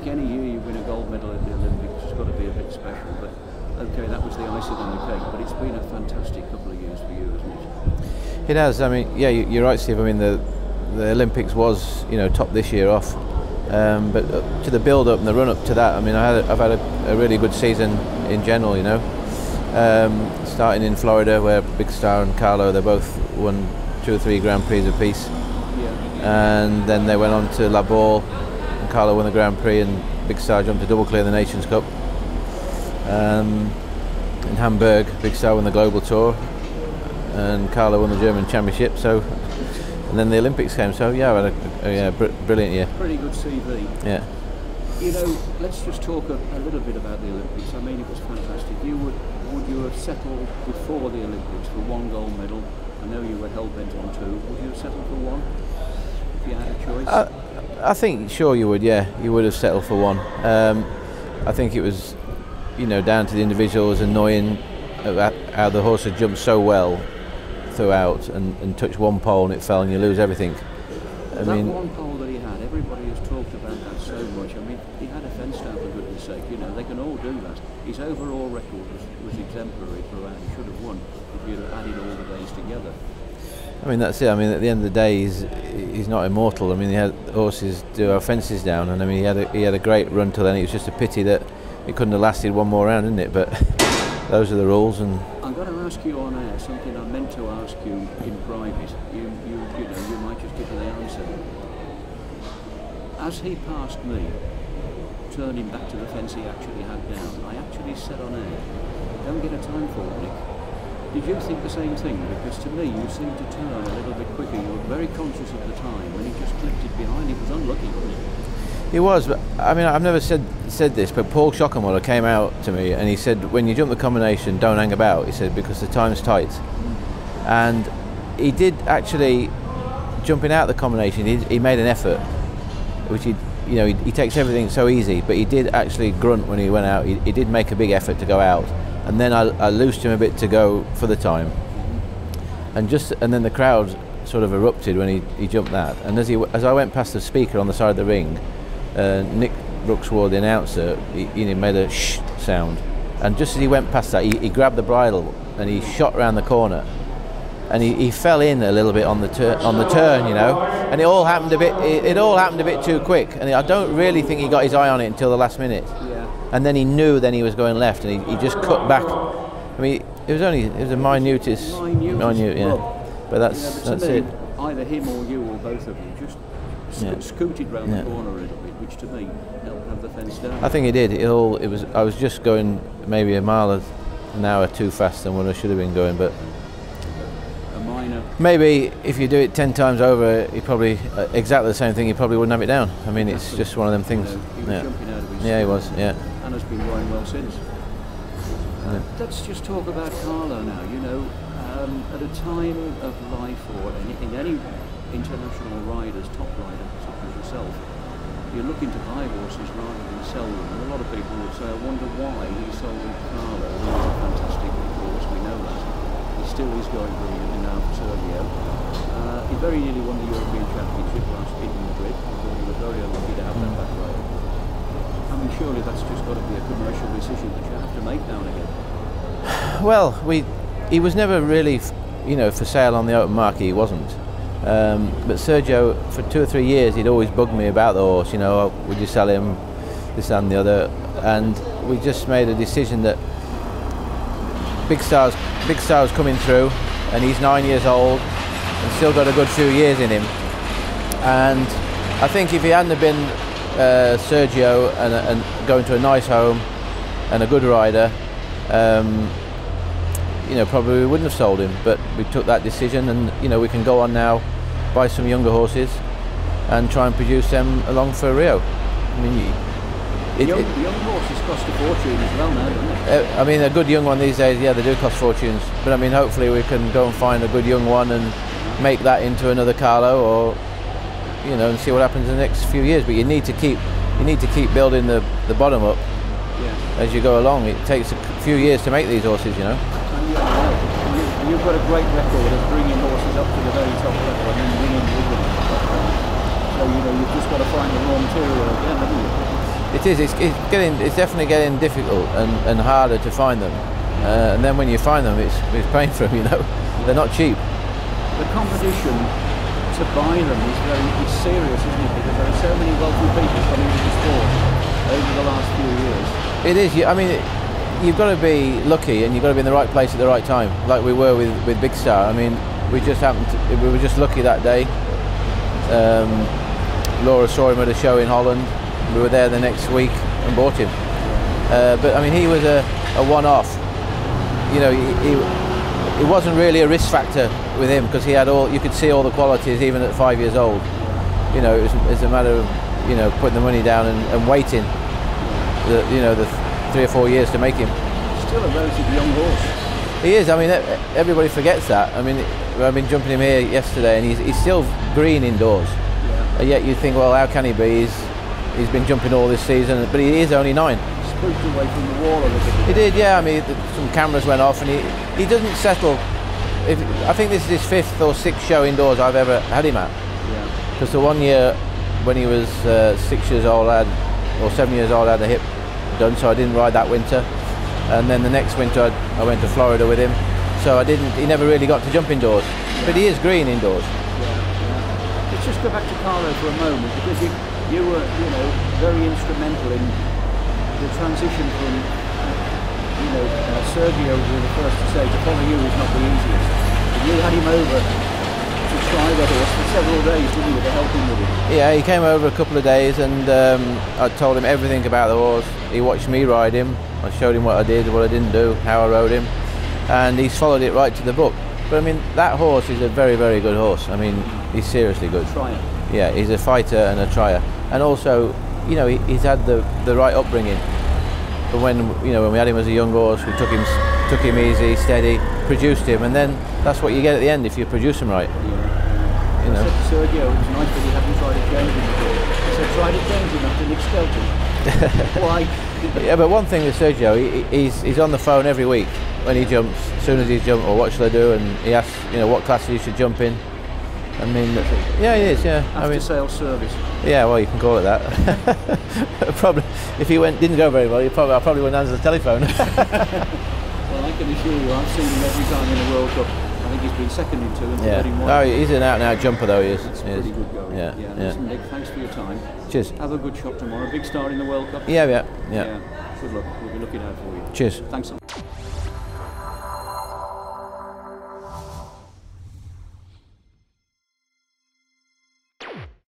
think any year you win a gold medal at the Olympics, it's got to be a bit special. But okay, that was the icing on the cake. But it's been a fantastic couple of years for you, hasn't it? It has. I mean, yeah, you're right, Steve. I mean, the Olympics was, you know, top this year off. But to the build-up and the run-up to that, I mean, I've had a really good season in general, you know. Starting in Florida, where Big Star and Carlo, they both won 2 or 3 Grand Prix apiece. Yeah. And then they went on to La Ball, and Carlo won the Grand Prix, and Big Star jumped to double clear the Nations Cup. In Hamburg, Big Star won the Global Tour, and Carlo won the German Championship. So, and then the Olympics came. So yeah, I had a brilliant year. Pretty good CV. Yeah. You know, let's just talk a little bit about the Olympics. I mean, it was fantastic. Would you have settled before the Olympics for 1 gold medal? I know you were hell-bent on 2. Would you have settled for 1 if you had a choice? I think, sure you would, yeah. You would have settled for 1. I think it was, you know, down to the individuals, annoying about how the horse had jumped so well throughout and touched 1 pole and it fell and you lose everything. I mean, that 1 pole that he had, everybody has talked about that so much. I mean, he had a fence down, for goodness sake. You know, they can all do that. His overall record was exemplary throughout. He should have won if you'd have added all the days together. I mean, that's it. I mean, at the end of the day, he's not immortal. I mean, he had horses do our fences down, and I mean, he had a great run till then. It was just a pity that it couldn't have lasted 1 more round, didn't it? But those are the rules. And I'm going to ask you on air something I meant to ask you in private. You know, you might just give me the answer. As he passed me, turning back to the fence he actually had down, I actually said on air, "Don't get a time for it, Nick." Did you think the same thing? Because to me, you seemed to turn a little bit quicker. You were very conscious of the time. When he just clipped it behind, it was unlucky, wasn't it? He was, but I mean, I've never said this, but Paul Schockenmuller came out to me and he said, when you jump the combination, don't hang about. He said, because the time's tight. And he did actually, jumping out the combination, he made an effort, which he takes everything so easy, but he did actually grunt when he went out. He did make a big effort to go out. And then I loosed him a bit to go for the time, and then the crowd sort of erupted when he jumped that. And as I went past the speaker on the side of the ring, Nick Brooksward, the announcer, he made a shh sound, and just as he went past that, he grabbed the bridle and he shot around the corner, and he fell in a little bit on the turn, you know, and it all happened a bit too quick, and I don't really think he got his eye on it until the last minute. And then he knew then he was going left, and he just cut back. I mean, it was a minute, yeah. But that's it. Either him or you or both of you just scooted round the corner a little bit, which to me helped have the fence down. I think it did. I was just going maybe a mile an hour too fast than what I should have been going, but a minor. Maybe if you do it 10 times over, he probably exactly the same thing. He probably wouldn't have it down. I mean, it's just one of them things. He was jumping out of his he was. Yeah. And has been going well since. Let's just talk about Carlo now. You know, at a time of life or any international riders, top rider such as yourself, you're looking to buy horses rather than sell them. And a lot of people would say, I wonder why he sold Carlo. He was a fantastic horse, we know that. He still is going brilliantly now for Sergio. He very nearly won the European Championship last in Madrid. We were very unlucky to have that back rider. I mean, surely that's just got to be a commercial decision that you have to make now and again. Well, he was never really, you know, for sale on the open market. He wasn't. But Sergio, for 2 or 3 years, he'd always bugged me about the horse. You know, would you sell him? This and the other. And we just made a decision that Big Star's coming through, and he's 9 years old and still got a good few years in him. And I think if he hadn't have been Sergio and going to a nice home and a good rider, you know, probably we wouldn't have sold him. But we took that decision, and you know, we can go on now, buy some younger horses and try and produce them along for Rio. I mean, young horses cost a fortune as well now, don't they? I mean, a good young one these days, yeah, they do cost fortunes. But I mean, hopefully we can go and find a good young one and make that into another Carlo, or you know, and see what happens in the next few years. But you need to keep building the bottom up as you go along. It takes a few years to make these horses, you know. And you've got a great record of bringing horses up to the very top level and then winning with them. So you know, you've just got to find the raw material again, haven't you? It is. It's definitely getting difficult and harder to find them. And then when you find them, it's paying for them. You know, they're not cheap. The competition to buy them is serious, isn't it? Because there are so many wealthy people coming into the sport over the last few years. It is. I mean, you've got to be lucky, and you've got to be in the right place at the right time, like we were with Big Star. I mean, we were just lucky that day. Laura saw him at a show in Holland. We were there the next week and bought him. But I mean, he was a one-off. You know, it wasn't really a risk factor with him because he had you could see all the qualities even at 5 years old. You know, it's a matter of, you know, putting the money down and waiting the 3 or 4 years to make him. Still a relatively young horse. He is. I mean, everybody forgets that. I mean, I've been jumping him here yesterday, and he's still green indoors. Yeah. And yet you think, well, how can he be? He's been jumping all this season, but he is only 9. Spooked away from the wall a little bit. He did, yeah. I mean, some cameras went off, and he doesn't settle. I think this is his 5th or 6th show indoors I've ever had him at. Yeah. Because the one year when he was 6 years old, or 7 years old, I had a hip done, so I didn't ride that winter. And then the next winter I went to Florida with him, so he never really got to jump indoors. Yeah. But he is green indoors. Yeah. Let's just go back to Carlo for a moment, because you were, you know, very instrumental in the transition from, Sergio, we were the first to say, to follow you is not the easiest. But you had him over to try the horse for several days, didn't you, to help him with it? Yeah, he came over a couple of days, and I told him everything about the horse. He watched me ride him. I showed him what I did, what I didn't do, how I rode him, and he's followed it right to the book. But I mean, that horse is a very, very good horse. I mean, he's seriously good. Trier. Yeah, he's a fighter and a trier, and also, you know, he's had the right upbringing. But when we had him as a young horse, we took him easy, steady, produced him, and then that's what you get at the end if you produce him right. Yeah. You know. I said to Sergio, it was nice that he hadn't tried it James before. He said, tried it James enough to Nick Skelton. Why? Yeah, but one thing with Sergio, he's on the phone every week when he jumps. As soon as he's jumped, or what should I do? And he asks, what class you should jump in. I mean, yeah, he is. Yeah, after sales service. Yeah, well, you can call it that. Probably, if he didn't go very well, I probably wouldn't answer the telephone. Well, I can assure you, I've seen him every time in the World Cup. I think he's been second in 2 and third in 1. No, he's an out-and-out jumper, though. He is. It's pretty good going. Yeah. Listen, Nick, thanks for your time. Cheers. Have a good shot tomorrow. Big star in the World Cup. Yeah. Good luck. We'll be looking out for you. Cheers. Thanks.